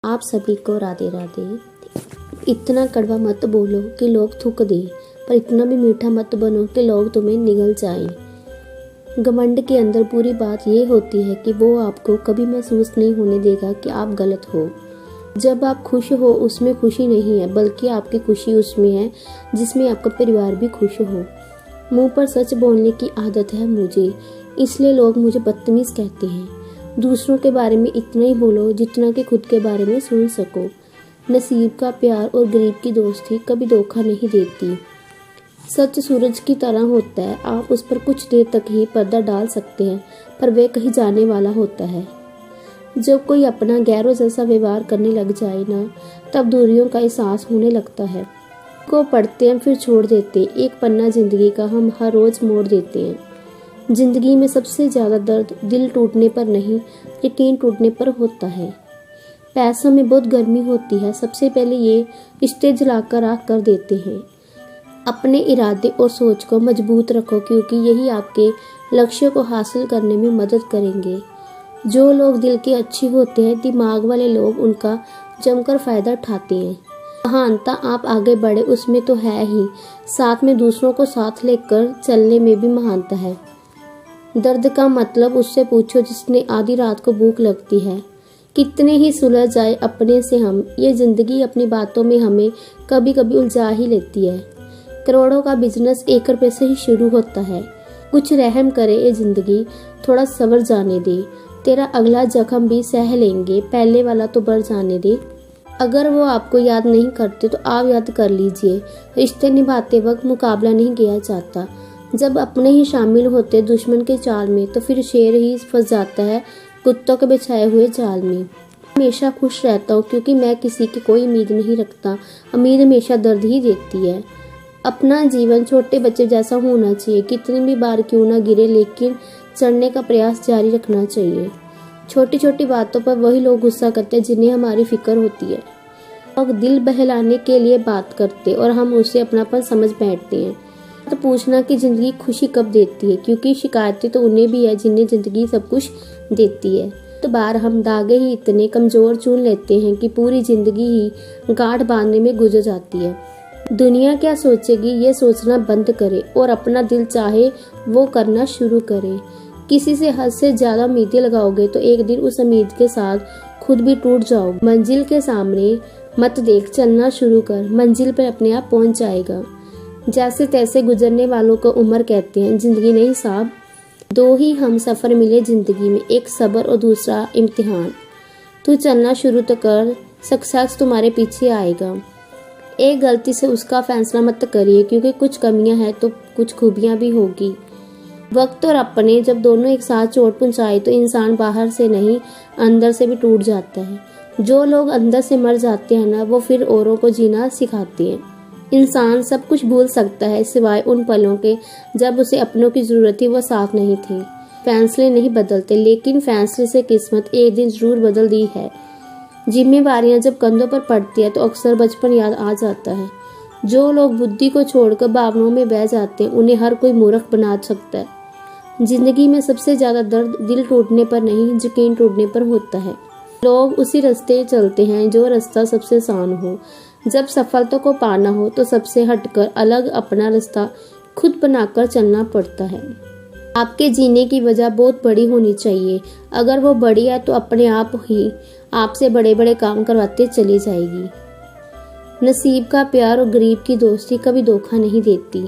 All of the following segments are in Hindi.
आप सभी को राधे राधे। इतना कड़वा मत बोलो कि लोग थूक दें, पर इतना भी मीठा मत बनो कि लोग तुम्हें निगल जाएं। घमंड के अंदर पूरी बात ये होती है कि वो आपको कभी महसूस नहीं होने देगा कि आप गलत हो। जब आप खुश हो उसमें खुशी नहीं है, बल्कि आपकी खुशी उसमें है जिसमें आपका परिवार भी खुश हो। मुंह पर सच बोलने की आदत है मुझे, इसलिए लोग मुझे बदतमीज कहते हैं। दूसरों के बारे में इतना ही बोलो जितना कि खुद के बारे में सुन सको। नसीब का प्यार और गरीब की दोस्ती कभी धोखा नहीं देती। सच सूरज की तरह होता है, आप उस पर कुछ देर तक ही पर्दा डाल सकते हैं, पर वह कहीं जाने वाला होता है। जब कोई अपना गैरों जैसा व्यवहार करने लग जाए ना, तब दूरियों का एहसास होने लगता है। को पढ़ते हैं फिर छोड़ देते, एक पन्ना जिंदगी का हम हर रोज मोड़ देते हैं। जिंदगी में सबसे ज्यादा दर्द दिल टूटने पर नहीं, यकीन टूटने पर होता है। पैसों में बहुत गर्मी होती है, सबसे पहले ये रिश्ते जलाकर राख कर देते हैं। अपने इरादे और सोच को मजबूत रखो, क्योंकि यही आपके लक्ष्य को हासिल करने में मदद करेंगे। जो लोग दिल के अच्छे होते हैं, दिमाग वाले लोग उनका जमकर फायदा उठाते हैं। महानता आप आगे बढ़े उसमें तो है ही, साथ में दूसरों को साथ लेकर चलने में भी महानता है। दर्द का मतलब उससे पूछो जिसने आधी रात को भूख लगती है। कितने ही सुलझ जाए अपने से हम, ये जिंदगी अपनी बातों में हमें कभी कभी उलझा ही लेती है। करोड़ों का बिजनेस 1 रुपए से ही शुरू होता है। कुछ रहम करे ये जिंदगी, थोड़ा सब्र जाने दे। तेरा अगला जख्म भी सह लेंगे, पहले वाला तो बढ़ जाने दे। अगर वो आपको याद नहीं करते तो आप याद कर लीजिए। रिश्ते निभाते वक्त मुकाबला नहीं किया जाता। जब अपने ही शामिल होते दुश्मन के चाल में, तो फिर शेर ही फंस जाता है कुत्तों के बिछाए हुए जाल में। हमेशा खुश रहता हूँ क्योंकि मैं किसी की कोई उम्मीद नहीं रखता। उम्मीद हमेशा दर्द ही देती है। अपना जीवन छोटे बच्चे जैसा होना चाहिए, कितनी भी बार क्यों ना गिरे, लेकिन चढ़ने का प्रयास जारी रखना चाहिए। छोटी छोटी बातों पर वही लोग गुस्सा करते हैं जिन्हें हमारी फिक्र होती है। लोग दिल बहलाने के लिए बात करते और हम उसे अपनापन समझ बैठते हैं। तो पूछना कि जिंदगी खुशी कब देती है, क्योंकि शिकायतें तो उन्हें भी है जिन्हें जिंदगी सब कुछ देती है। तो बार हम धागे ही इतने कमजोर चुन लेते हैं कि पूरी जिंदगी ही गांठ बांधने में गुजर जाती है। दुनिया क्या सोचेगी ये सोचना बंद करे और अपना दिल चाहे वो करना शुरू करे। किसी से हद से ज्यादा उम्मीदें लगाओगे तो एक दिन उस उम्मीद के साथ खुद भी टूट जाओगे। मंजिल के सामने मत देख, चलना शुरू कर, मंजिल पर अपने आप पहुंच जाएगा। जैसे तैसे गुजरने वालों को उम्र कहते हैं, जिंदगी नहीं साहब। 2 ही हम सफर मिले जिंदगी में, एक सब्र और दूसरा इम्तिहान। तू चलना शुरू तो कर, सक्सेस तुम्हारे पीछे आएगा। एक गलती से उसका फैसला मत करिए, क्योंकि कुछ कमियां हैं तो कुछ खूबियां भी होगी। वक्त और अपने जब दोनों एक साथ चोट पहुंचाए तो इंसान बाहर से नहीं अंदर से भी टूट जाता है। जो लोग अंदर से मर जाते हैं ना, वो फिर औरों को जीना सिखाते हैं। इंसान सब कुछ भूल सकता है सिवाय उन पलों के जब उसे अपनों की जरूरत थी, वो साथ नहीं थे। फैसले नहीं बदलते, लेकिन फैसले से किस्मत एक दिन जरूर बदल दी है। जिम्मेवारियां जब कंधों पर पड़ती है तो अक्सर बचपन याद आ जाता है। जो लोग बुद्धि को छोड़कर भावनाओं में बह जाते हैं, उन्हें हर कोई मूर्ख बना सकता है। जिंदगी में सबसे ज्यादा दर्द दिल टूटने पर नहीं, यकीन टूटने पर होता है। लोग उसी रास्ते चलते हैं जो रास्ता सबसे आसान हो। जब सफलता को पाना हो तो सबसे हटकर अलग अपना रास्ता खुद बनाकर चलना पड़ता है। आपके जीने की वजह बहुत बड़ी होनी चाहिए। अगर वो बड़ी है तो अपने आप ही आपसे बड़े बड़े काम करवाते चली जाएगी। नसीब का प्यार और गरीब की दोस्ती कभी धोखा नहीं देती।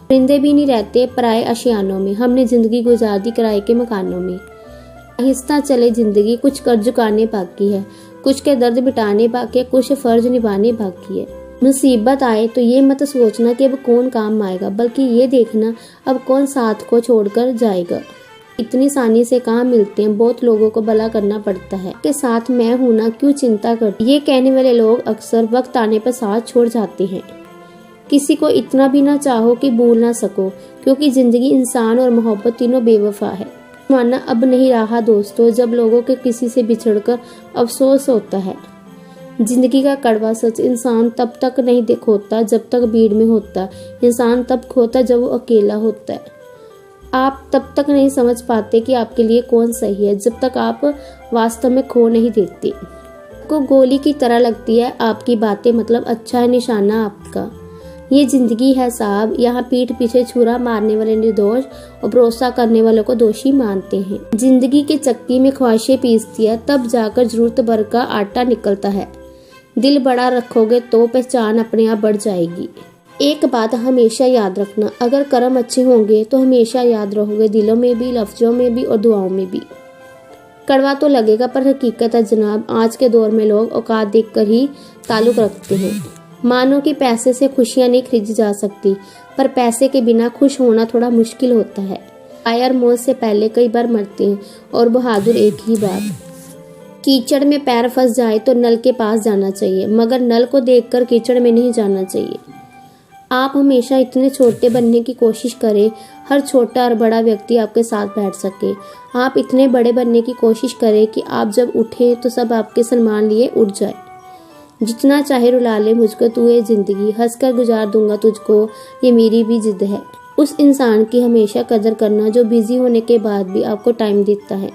परिंदे भी नहीं रहते पराए आशियानों में, हमने जिंदगी गुजार दी किराए के मकानों में। आहिस्ता चले जिंदगी, कुछ कर्ज चुकाने बाकी है, कुछ के दर्द मिटाने बाकी है, कुछ फर्ज निभाने बाकी है। मुसीबत आए तो ये मत सोचना कि अब कौन काम आएगा, बल्कि ये देखना अब कौन साथ को छोड़कर जाएगा। इतनी आसानी से कहाँ मिलते हैं, बहुत लोगों को भला करना पड़ता है। के साथ मैं हूं ना, क्यों चिंता कर। ये कहने वाले लोग अक्सर वक्त आने पर साथ छोड़ जाते हैं। किसी को इतना भी ना चाहो कि भूल ना सको, क्योंकि जिंदगी, इंसान और मोहब्बत तीनों बेवफा है। माना अब नहीं रहा दोस्तों, जब लोगों के किसी से बिछड़कर अफसोस होता है। जिंदगी का कड़वा सच, इंसान तब तक नहीं खोता जब तक भीड़ में होता, इंसान तब खोता जब वो अकेला होता है। आप तब तक नहीं समझ पाते कि आपके लिए कौन सही है जब तक आप वास्तव में खो नहीं देते। को गोली की तरह लगती है आपकी बातें, मतलब अच्छा है निशाना आपका। ये जिंदगी है साहब, यहाँ पीठ पीछे छुरा मारने वाले निर्दोष और भरोसा करने वालों को दोषी मानते हैं। जिंदगी के चक्की में ख्वाहिशें पीसती है, तब जाकर जरूरत भर का आटा निकलता है। दिल बड़ा रखोगे तो पहचान अपने आप बढ़ जाएगी। एक बात हमेशा याद रखना, अगर कर्म अच्छे होंगे तो हमेशा याद रहोगे, दिलों में भी, लफ्जों में भी और दुआओं में भी। कड़वा तो लगेगा पर हकीकत है जनाब, आज के दौर में लोग औकात देखकर ही ताल्लुक रखते हैं। मानो कि पैसे से खुशियां नहीं खरीदी जा सकती, पर पैसे के बिना खुश होना थोड़ा मुश्किल होता है। शायर मौत से पहले कई बार मरते हैं और बहादुर एक ही बार। कीचड़ में पैर फंस जाए तो नल के पास जाना चाहिए, मगर नल को देखकर कीचड़ में नहीं जाना चाहिए। आप हमेशा इतने छोटे बनने की कोशिश करें, हर छोटा और बड़ा व्यक्ति आपके साथ बैठ सके। आप इतने बड़े बनने की कोशिश करें कि आप जब उठें तो सब आपके सम्मान लिए उठ जाए। जितना चाहे रुला ले मुझको तू ये जिंदगी, हंसकर गुजार दूंगा तुझको, ये मेरी भी जिद है। उस इंसान की हमेशा कदर करना जो बिजी होने के बाद भी आपको टाइम देता है।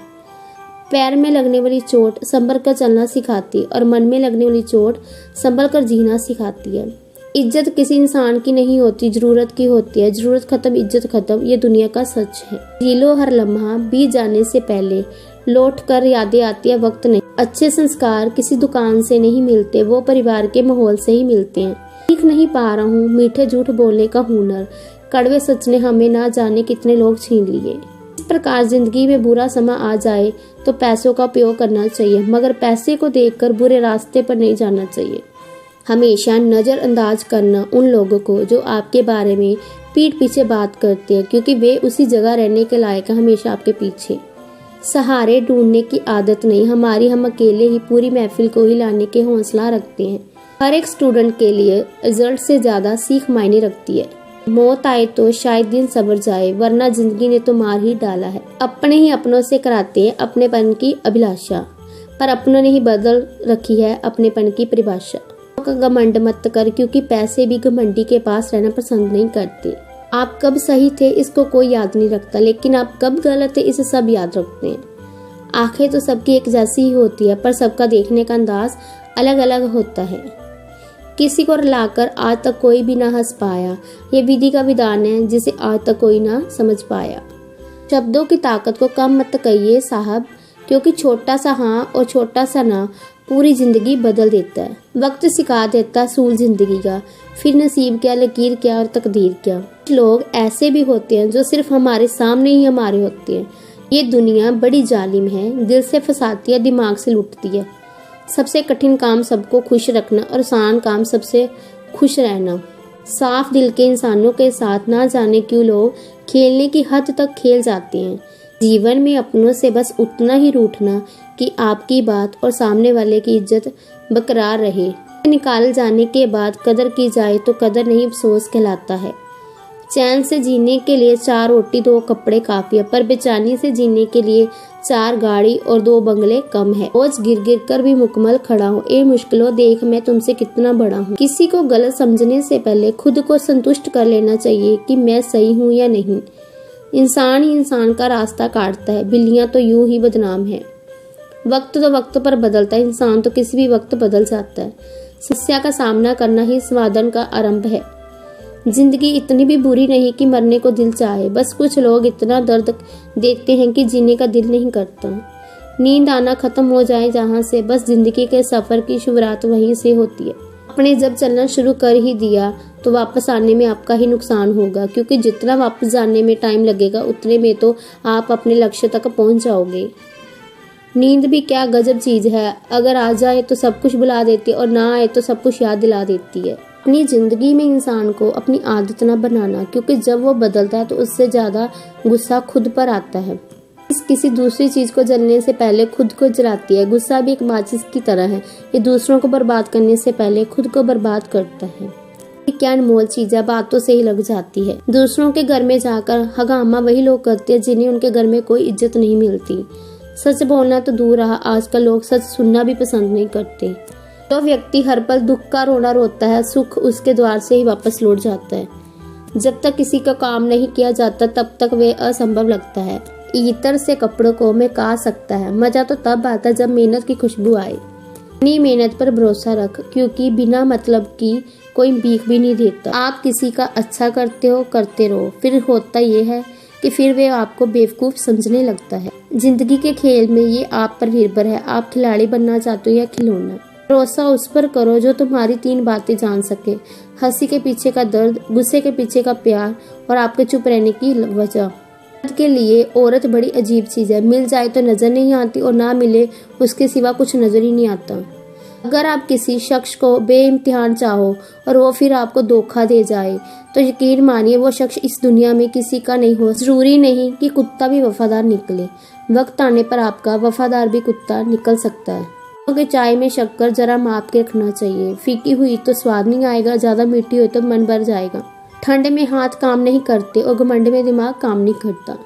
पैर में लगने वाली चोट संभल कर चलना सिखाती और मन में लगने वाली चोट संभल कर जीना सिखाती है। इज्जत किसी इंसान की नहीं होती, जरूरत की होती है। जरूरत खत्म, इज्जत खत्म, ये दुनिया का सच है। जी लो हर लम्हा, बीत जाने से पहले लौट कर यादें आती है, वक्त नहीं। अच्छे संस्कार किसी दुकान से नहीं मिलते, वो परिवार के माहौल से ही मिलते हैं। सीख नहीं पा रहा हूँ मीठे झूठ बोलने का हुनर, कड़वे सच ने हमें ना जाने कितने लोग छीन लिए। इस प्रकार जिंदगी में बुरा समा आ जाए तो पैसों का उपयोग करना चाहिए, मगर पैसे को देखकर बुरे रास्ते पर नहीं जाना चाहिए। हमेशा नजरअंदाज करना उन लोगों को जो आपके बारे में पीठ पीछे बात करते हैं, क्योंकि वे उसी जगह रहने के लायक है हमेशा आपके पीछे। सहारे ढूंढने की आदत नहीं हमारी, हम अकेले ही पूरी महफिल को हिलाने के हौसला रखते हैं। हर एक स्टूडेंट के लिए रिजल्ट से ज्यादा सीख मायने रखती है। मौत आए तो शायद दिन सबर जाए, वरना जिंदगी ने तो मार ही डाला है। अपने ही अपनों से कराते हैं अपनेपन की अभिलाषा, पर अपनों ने ही बदल रखी है अपनेपन की परिभाषा। का घमंड मत कर, क्योंकि पैसे भी घमंडी के पास रहना पसंद नहीं करते। आप कब सही थे इसको कोई याद नहीं रखता, लेकिन आप कब गलत थे इसे सब याद रखते हैं। आंखें तो सबकी एक जैसी ही होती है, पर सबका देखने का अंदाज अलग अलग होता है। किसी को रुलाकर आज तक कोई भी ना हंस पाया, ये विधि का विधान है जिसे आज तक कोई ना समझ पाया। शब्दों की ताकत को कम मत कहिए साहब, क्योंकि छोटा सा हाँ और छोटा सा ना पूरी जिंदगी बदल देता है। वक्त सिखा देता सूल जिंदगी का, फिर नसीब क्या, लकीर क्या और तकदीर क्या। लोग ऐसे भी होते हैं जो सिर्फ हमारे सामने ही हमारे होते हैं। ये दुनिया बड़ी जालिम है, दिल से फंसाती है, दिमाग से लुटती है। सबसे कठिन काम सबको खुश रखना और आसान काम सबसे खुश रहना। साफ दिल के इंसानों के साथ ना जाने क्यों लोग खेलने की हद तक खेल जाते हैं। जीवन में अपनों से बस उतना ही रूठना कि आपकी बात और सामने वाले की इज्जत बरकरार रहे। निकाल जाने के बाद कदर की जाए तो कदर नहीं अफसोस कहलाता है। चैन से जीने के लिए 4 रोटी 2 कपड़े काफी है, पर बेचैनी से जीने के लिए 4 गाड़ी और 2 बंगले कम है। रोज गिर गिर कर भी मुकम्मल खड़ा हूँ, ए मुश्किलों देख मैं तुमसे कितना बड़ा हूँ। किसी को गलत समझने से पहले खुद को संतुष्ट कर लेना चाहिए कि मैं सही हूँ या नहीं। इंसान ही इंसान का रास्ता काटता है, बिल्लियां तो यूं ही बदनाम है। वक्त तो वक्त पर बदलता है, इंसान तो किसी भी वक्त बदल जाता है। समस्या का सामना करना ही समाधान का आरंभ है। जिंदगी इतनी भी बुरी नहीं कि मरने को दिल चाहे, बस कुछ लोग इतना दर्द देते हैं कि जीने का दिल नहीं करता। नींद आना खत्म हो जाए जहाँ से, बस जिंदगी के सफर की शुरुआत वहीं से होती है। आपने जब चलना शुरू कर ही दिया तो वापस आने में आपका ही नुकसान होगा, क्योंकि जितना वापस जाने में टाइम लगेगा उतने में तो आप अपने लक्ष्य तक पहुंच जाओगे। नींद भी क्या गजब चीज है, अगर आ जाए तो सब कुछ भुला देती है और ना आए तो सब कुछ याद दिला देती है। अपनी जिंदगी में इंसान को अपनी आदत न बनाना, क्योंकि जब वो बदलता है तो उससे ज्यादा गुस्सा खुद पर आता है। किसी दूसरी चीज को जलने से पहले खुद को जलाती है। गुस्सा भी एक माचिस की तरह है, ये दूसरों को बर्बाद करने से पहले खुद को बर्बाद करता है। क्या अनमोल चीज है, बातों से ही लग जाती है। दूसरों के घर में जाकर हंगामा वही लोग करते हैं जिन्हें उनके घर में कोई इज्जत नहीं मिलती। सच बोलना तो दूर रहा, आजकल लोग सच सुनना भी पसंद नहीं करते। तो व्यक्ति हर पल दुख का रोना रोता है, सुख उसके द्वार से ही वापस लौट जाता है। जब तक किसी का काम नहीं किया जाता तब तक वे असंभव लगता है। इत्र से कपड़ों को महका सकता है, मजा तो तब आता जब मेहनत की खुशबू आए। अपनी मेहनत पर भरोसा रख, क्योंकि बिना मतलब की कोई भीख भी नहीं देता। आप किसी का अच्छा करते रहो, फिर होता ये है कि फिर वे आपको बेवकूफ़ समझने लगता है। जिंदगी के खेल में ये आप पर निर्भर है, आप खिलाड़ी बनना चाहते हो या खिलौना। भरोसा उस पर करो जो तुम्हारी 3 बातें जान सके, हंसी के पीछे का दर्द, गुस्से के पीछे का प्यार और आपके चुप रहने की वजह। औरत के लिए औरत बड़ी अजीब चीज़ है, मिल जाए तो नज़र नहीं आती और ना मिले उसके सिवा कुछ नज़र ही नहीं आता। अगर आप किसी शख्स को बेइम्तिहान चाहो और वो फिर आपको धोखा दे जाए तो यकीन मानिए वो शख्स इस दुनिया में किसी का नहीं हो। जरूरी नहीं कि कुत्ता भी वफादार निकले, वक्त आने पर आपका वफादार भी कुत्ता निकल सकता है। क्योंकि चाय में शक्कर जरा माप के रखना चाहिए, फीकी हुई तो स्वाद नहीं आएगा, ज़्यादा मीठी हुई तो मन भर जाएगा। ठंड में हाथ काम नहीं करते और घमंड में दिमाग काम नहीं करता।